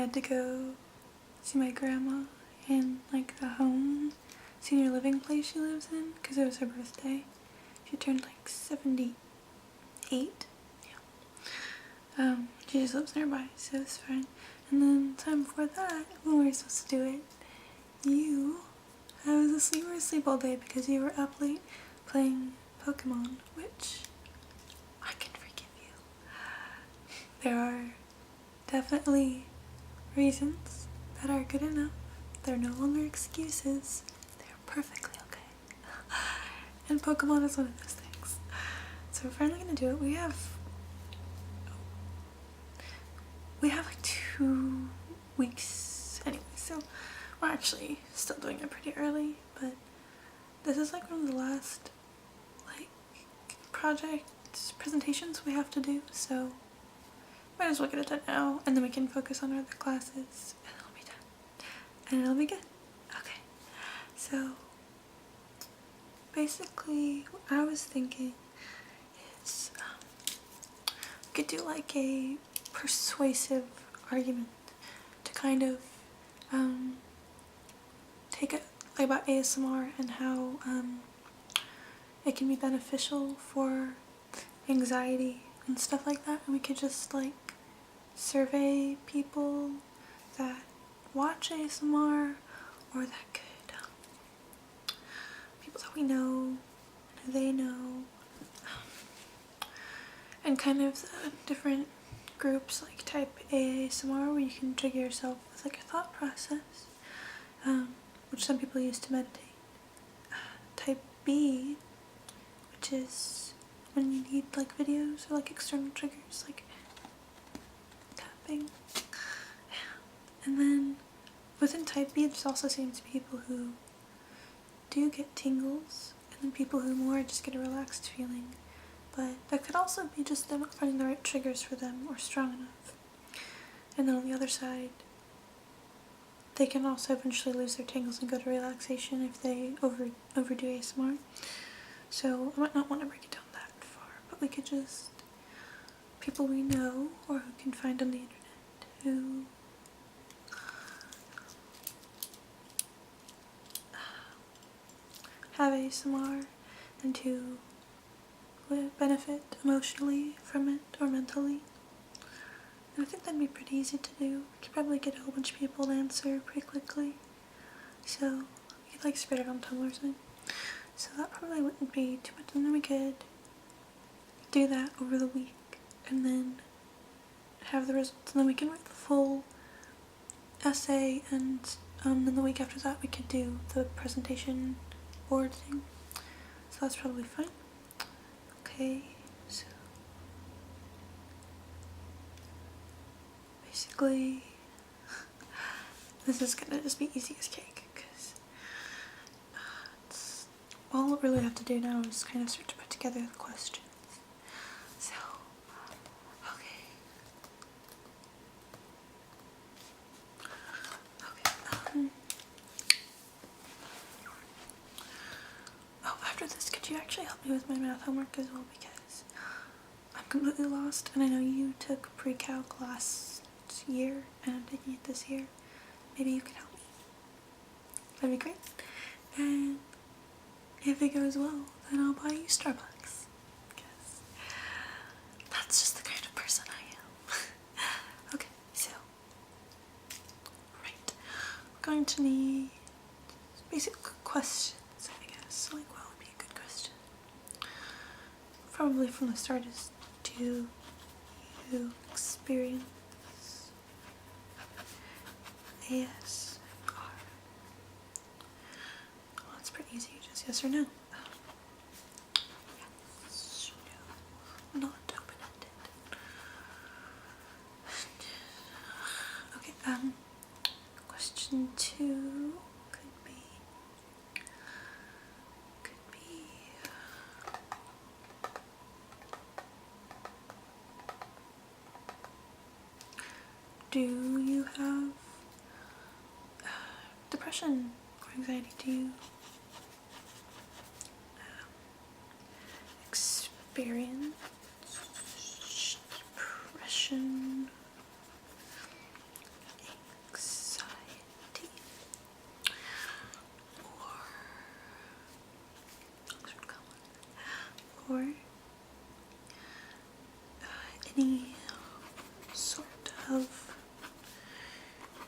had to go see my grandma in like the home senior living place she lives in because it was her birthday. She turned like 78. Yeah. She just lives nearby, so it's fine. And then the time before that, when we were supposed to do it, you was asleep. You were asleep all day because you were up late playing Pokemon, which I can forgive you. There are definitely reasons that are good enough. They're no longer excuses. They're perfectly okay. And Pokemon is one of those things. So we're finally gonna do it. We have like 2 weeks anyway, so we're actually still doing it pretty early, but this is like one of the last like presentations we have to do, so might as well get it done now, and then we can focus on our other classes, and it'll be done. And it'll be good. Okay. So basically what I was thinking is we could do like a persuasive argument to kind of take it like about ASMR and how it can be beneficial for anxiety and stuff like that, and we could just like survey people that watch ASMR or that could people that we know, who they know, and kind of the different groups like type A ASMR where you can trigger yourself with like a thought process, which some people use to meditate. Type B, which is when you need like videos or like external triggers like tapping. And then within type B there's also seems to be people who do get tingles, and then people who more just get a relaxed feeling. But that could also be just them not finding the right triggers for them or strong enough. And then on the other side, they can also eventually lose their tingles and go to relaxation if they overdo ASMR. So I might not want to break it down that far, but we could just people we know or who can find on the internet who have ASMR and who would benefit emotionally from it or mentally. And I think that'd be pretty easy to do. We could probably get a whole bunch of people to answer pretty quickly. So we could like spread it on Tumblr or something. So that probably wouldn't be too much. And then we could do that over the week and then have the results. And then we can write the full essay, and then the week after that we could do the presentation board thing. So that's probably fine. Okay, so basically this is gonna just be easy as cake because all we really have to do now is kind of start to put together the questions. So, okay. Oh, after this, could you actually help me with my math homework as well, because I'm completely lost, and I know you took pre-calc last year, and I'm taking it this year. Maybe you could help me. That'd be great. And if it goes well, then I'll buy you Starbucks, because that's just the kind of person I am. Okay, so, right, we're going to need basic questions, I guess. Like, what would be a good question? Probably from the start is, do you experience ASMR? Well, that's pretty easy, just yes or no. Yes, no, not open-ended. Okay, question 2 could be, do you have depression or anxiety? Do you experience depression, any sort of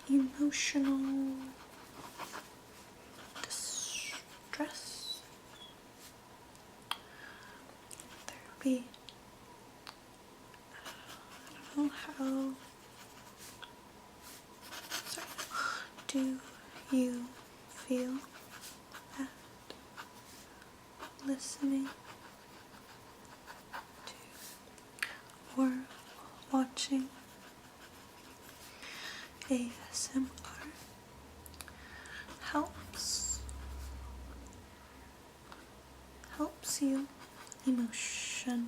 emotional distress, therapy. I don't know how. Sorry. Do you feel that listening to or watching ASMR helps you emotionally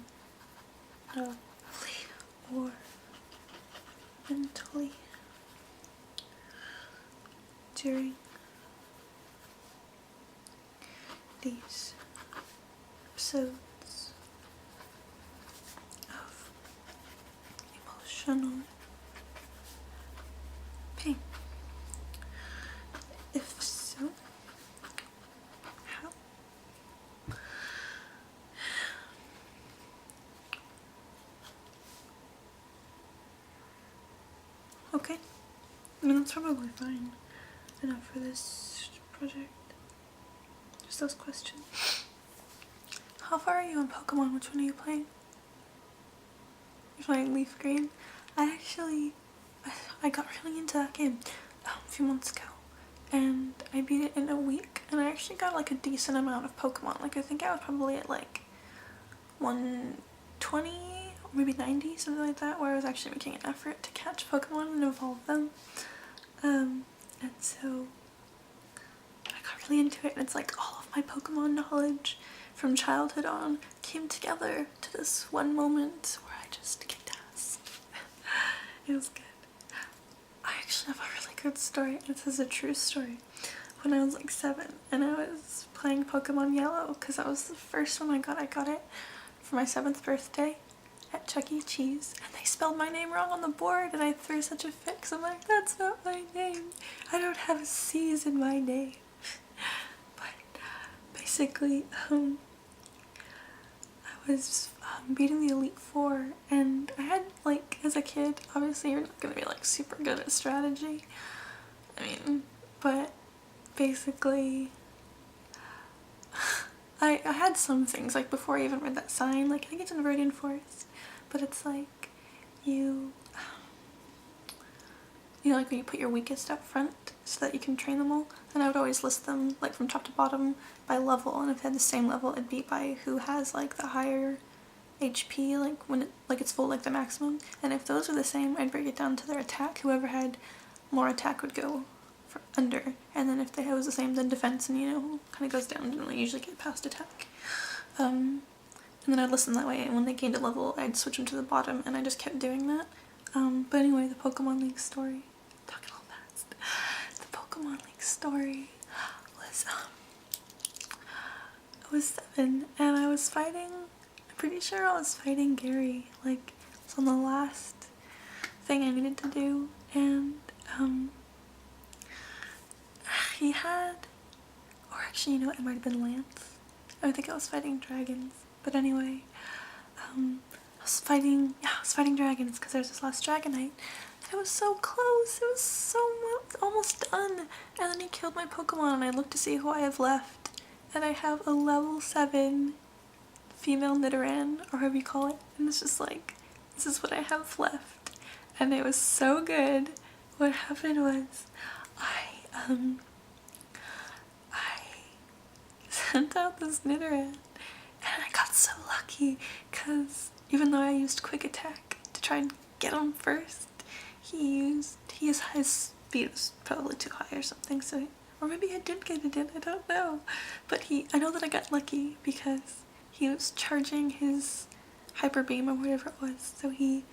or mentally during these episodes of emotional pain? If so, how? Okay, I mean that's probably fine enough for this project. Just those questions. How far are you on Pokemon? Which one are you playing? You're playing Leaf Green? I got really into that game a few months ago, and I beat it in a week, and I actually got like a decent amount of Pokemon. Like I think I was probably at like 120 or maybe 90, something like that, where I was actually making an effort to catch Pokemon and evolve them. And so I got really into it, and it's like all of my Pokemon knowledge from childhood on came together to this one moment where I just kicked ass. It was good. I actually have a really good story. This is a true story. When I was like 7 and I was playing Pokemon Yellow, because that was the first one I got it for my 7th birthday at Chuck E. Cheese, and they spelled my name wrong on the board, and I threw such a fit because I'm like, that's not my name. I don't have C's in my name. But basically, I was beating the Elite Four, and I had, like, as a kid, obviously you're not gonna be like super good at strategy. I mean, but basically, I had some things, like before I even read that sign, like I think it's in Viridian Forest, but it's like you know, like when you put your weakest up front so that you can train them all, and I would always list them like from top to bottom by level, and if they had the same level it'd be by who has like the higher HP, like when it's full, like the maximum, and if those were the same I'd break it down to their attack. Whoever had more attack would go for under, and then if they was the same then defense, and you know, kind of goes down, didn't really usually get past attack. And then I'd listen that way, and when they gained a level I'd switch them to the bottom, and I just kept doing that. But anyway, the Pokemon League story, talking all fast, the Pokemon League story was, I was 7 and I was fighting, I'm pretty sure I was fighting Gary, like it was on the last thing I needed to do, and he had, or actually you know what, it might have been Lance. I think I was fighting dragons, but anyway, I was fighting dragons because there's this last Dragonite, and it was so close, it was so much, almost done, and then he killed my Pokemon, and I looked to see who I have left, and I have a level 7 female Nidoran, or however you call it, and it's just like, this is what I have left, and it was so good. What happened was, I sent out this Nidoran, and I got so lucky because even though I used quick attack to try and get him first, his speed was probably too high or something, so, or maybe I did get it in, I don't know, but I know that I got lucky because he was charging his hyper beam or whatever it was, so he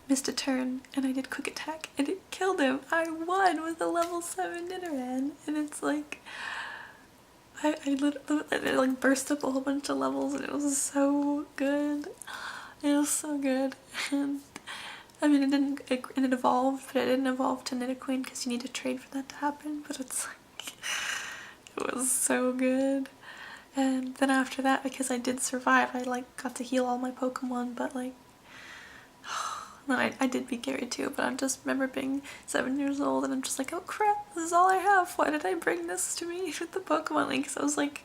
missed a turn, and I did quick attack and it killed him. I won with a level 7 Nidoran, and it's like, it like burst up a whole bunch of levels, and it was so good. It was so good. And I mean, it evolved, but it didn't evolve to Nidoqueen because you need to trade for that to happen, but it's like, it was so good. And then after that, because I did survive, I like got to heal all my Pokemon, but like, And then I did beat Gary too, but I just remember being 7 years old and I'm just like, oh crap, this is all I have. Why did I bring this to me with the Pokemon League? Because I was like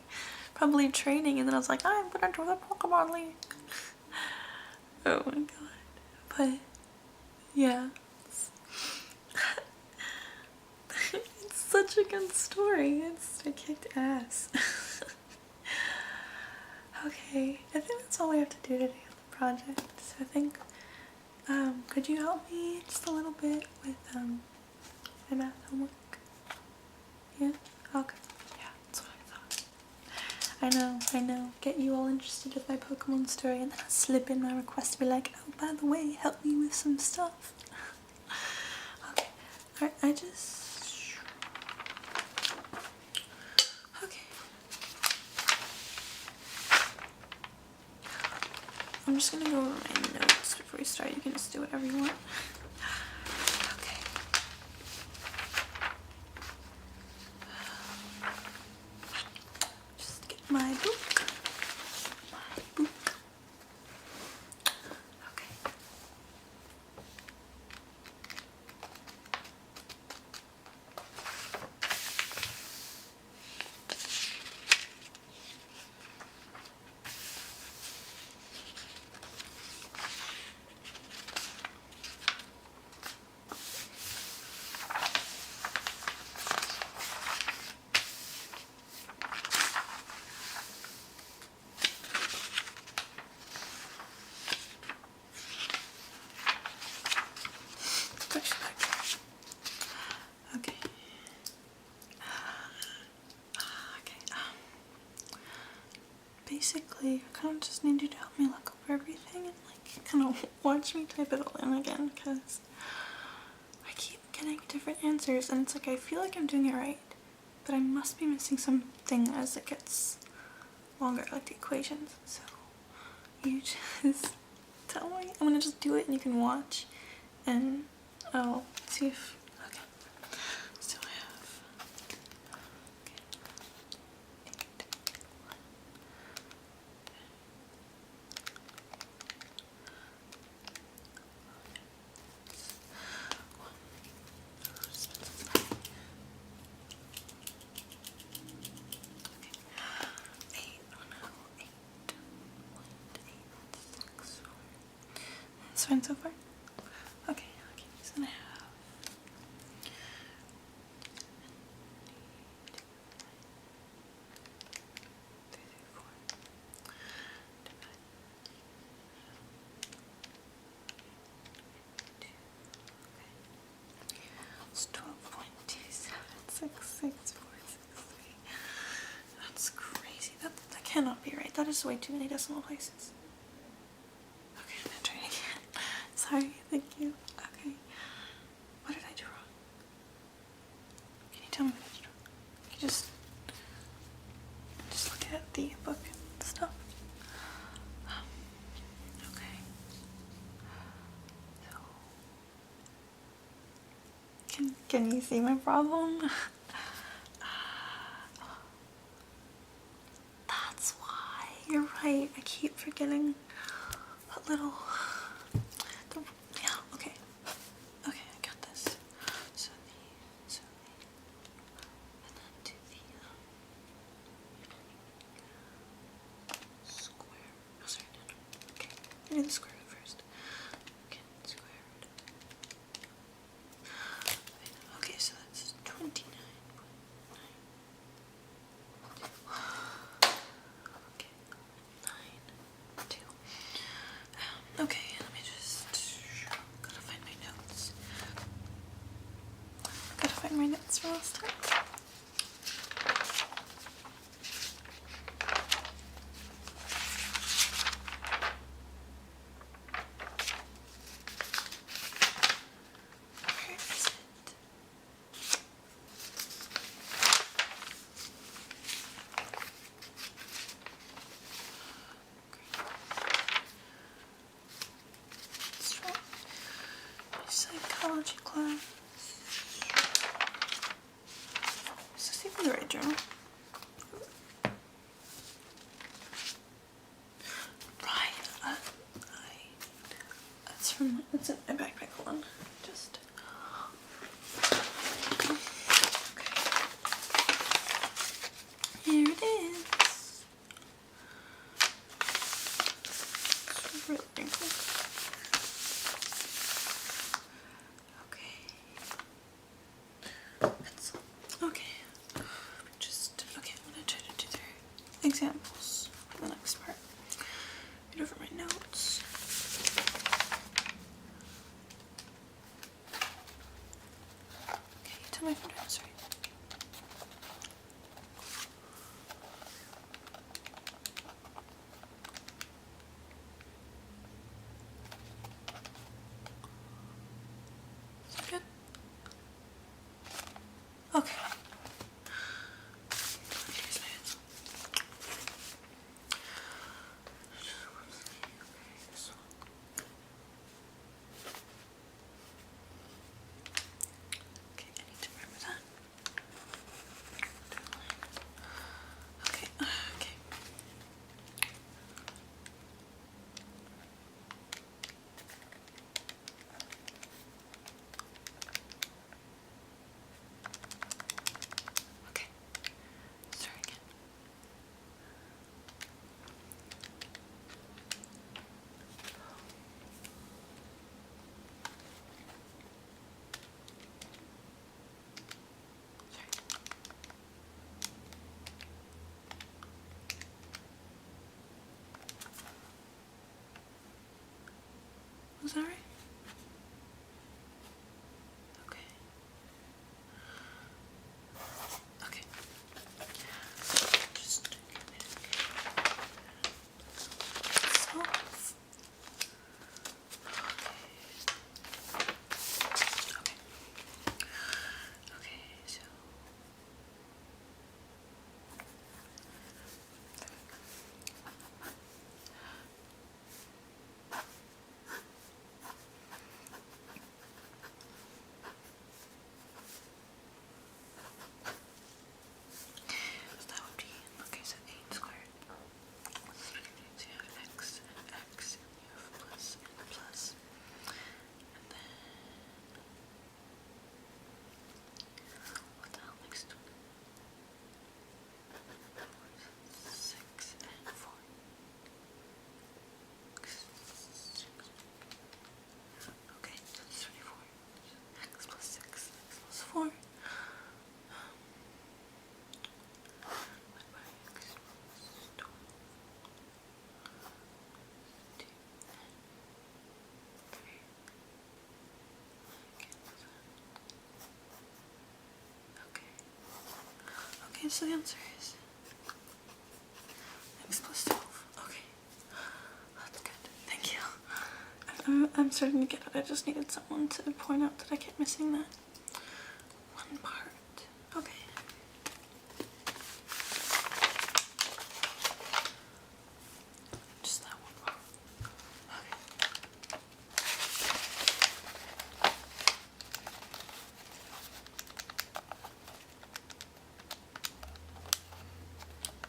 probably training and then I was like, I'm gonna do the Pokemon League. Oh my god. But yeah. It's such a good story. I kicked ass. Okay, I think that's all we have to do today on the project. So I think, could you help me just a little bit with my math homework? Yeah? Okay. Yeah, that's what I thought. I know. Get you all interested in my Pokemon story and then I'll slip in my request to be like, oh, by the way, help me with some stuff. Okay. Alright, okay. I'm just gonna go over my notes before we start. You can just do whatever you want. Okay. Just get my book. Okay. Okay. Basically, I kind of just need you to help me look over everything and like kind of watch me type it all in again because I keep getting different answers and it's like I feel like I'm doing it right, but I must be missing something as it gets longer, like the equations. So you just tell me. I'm gonna just do it and you can watch and I'll see if, okay. So I have, okay. 8, 8, 6, 4. That's fine so far? Okay, so then I have 3, 4. It's 12.2766463. That's crazy. That cannot be right. That is way too many decimal places. Okay, I'm gonna try it again. Sorry, thank you. Okay. What did I do wrong? Can you tell me what I did wrong? Can you just look at the book and stuff? Okay. So can you see my problem? That's why. You're right. I keep forgetting what little. Yeah. Okay. Okay, I got this. So and then do the square. Oh, sorry, no. Okay, I do the square root first. Okay, square root. Okay, so that's 29.9. Okay, 9, 2. Okay, let me just gotta find my notes. Gotta find my notes for last time. Where is it? It's from my psychology class. Is this even the right journal? Right. That's from That's in my backpack. Hold on. Just. Okay. Here it is. It's really wrinkled. Okay. Okay. Okay, I'm gonna try to do their examples for the next part. Get over my notes. Okay, tell me if I'm doing this right. Is that good? Okay. Here's my pencil. Okay, I need to remember that. Okay, okay. Okay. Start again. Was that right? Okay. Okay. Just solve. Okay. Okay, so that would be, okay, so 8 squared. So you have x, and you have plus, and plus. And then, what the hell next to it? 6 and 4. Okay, so it's 24. X plus 6, x plus 4. Okay, so the answer is x plus 12. Okay, that's good. Thank you. I'm starting to get it. I just needed someone to point out that I kept missing that one part. Okay. Just that one more. Okay.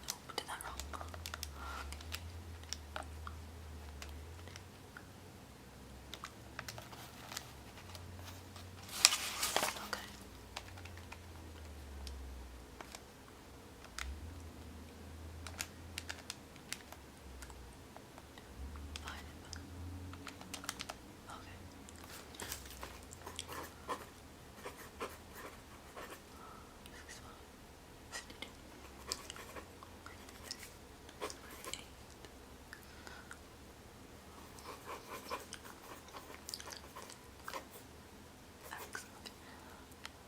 Nope, did that wrong. Okay. Fine. Okay.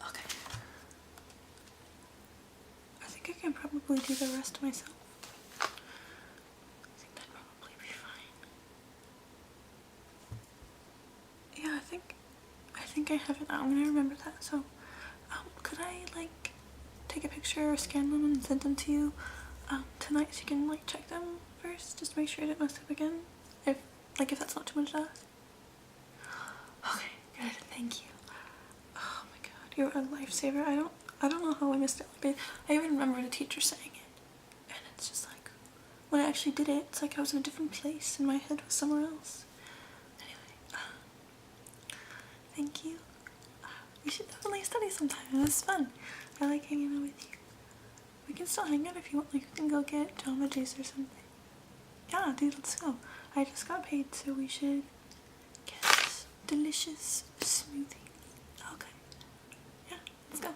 Okay. I think I can probably do the rest myself. I think that'd probably be fine. Yeah, I think I have it. I'm gonna remember that. So, could I like take a picture or scan them and send them to you tonight so you can like check them first, just to make sure I didn't mess up again. If that's not too much to ask. Okay, good. Thank you. Oh my god, you're a lifesaver. I don't know how I missed it, but I even remember the teacher saying it, and it's just like when I actually did it, it's like I was in a different place and my head was somewhere else. Anyway, Thank you. We should definitely study sometime. It was fun. I like hanging out with you. We can still hang out if you want. Like, we can go get Jamba Juice or something. Yeah, dude, let's go. I just got paid, so we should get this delicious smoothie. Okay. Yeah, let's go.